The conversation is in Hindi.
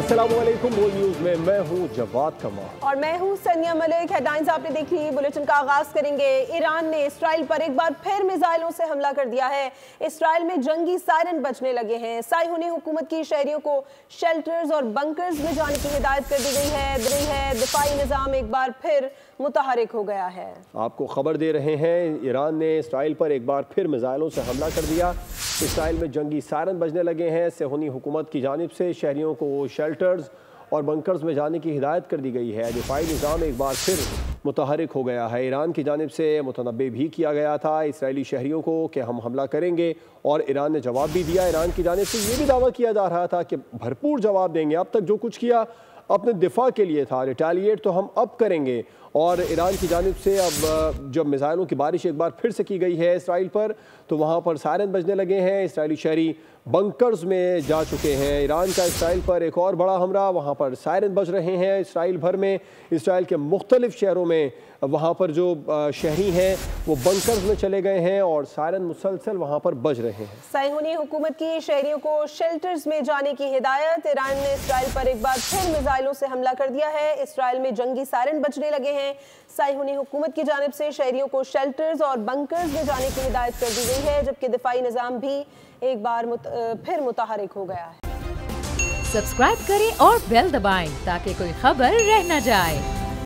अस्सलामुअलैकुम। वो न्यूज़ में मैं हूँ जवाद कमाल और मैं हूँ सनिया मलिक। हेडलाइंस आपने देखी, बुलेटिन का आगाज करेंगे। ईरान ने इसराइल पर एक बार फिर मिसाइलों से हमला कर दिया है। इसराइल में जंगी सायरन बजने लगे हैं। साइहोनी हुकूमत की शहरियों को शेल्टर्स और बंकर्स में जाने की हिदायत कर दी गई है। दिफाई निज़ाम एक बार फिर मुतहरिक हो गया है। आपको खबर दे रहे हैं, ईरान ने इसराइल पर एक बार फिर मिसाइलों से हमला कर दिया। इसराइल में जंगी सायरन बजने लगे हैं। सेहूनी हुकूमत की जानिब से शहरियों को शेल्टर्स और बंकर्स में जाने की हिदायत कर दी गई है। दिफाई निज़ाम एक बार फिर मुतहरिक हो गया है। ईरान की जानिब से मुतनब्बे भी किया गया था इसराइली शहरियों को कि हम हमला करेंगे, और ईरान ने जवाब भी दिया। ईरान की जानिब से ये भी दावा किया जा रहा था कि भरपूर जवाब देंगे। अब तक जो कुछ किया अपने दिफा के लिए था, रिटेलिएट तो हम अब करेंगे। और ईरान की जानिब से अब जब मिसाइलों की बारिश एक बार फिर से की गई है इसराइल पर, तो वहाँ पर सायरन बजने लगे हैं। इसराइली शहरी बंकर्स में जा चुके हैं। ईरान का इसराइल पर एक और बड़ा हमला, वहाँ पर सायरन बज रहे हैं इसराइल भर में। इसराइल के मुख्तलिफ शहरों में वहाँ पर जो शहरी हैं वो बंकर्स में चले गए हैं और सायरन मुसलसल वहाँ पर बज रहे हैं। साइहोनी हुकूमत की शहरियों को शेल्टर्स में जाने की हिदायत। ईरान ने इसराइल पर एक बार फिर मिसाइलों से हमला कर दिया है। इसराइल में जंगी सायरन बजने लगे हैं। साइहोनी हुकूमत की जानिब से शहरियों को शेल्टर्स और बंकर्स में जाने की हिदायत कर दी गई है, जबकि दिफाई निज़ाम भी एक बार फिर मुतहरिक हो गया है। सब्सक्राइब करें और बेल दबाएं ताकि कोई खबर रह न जाए।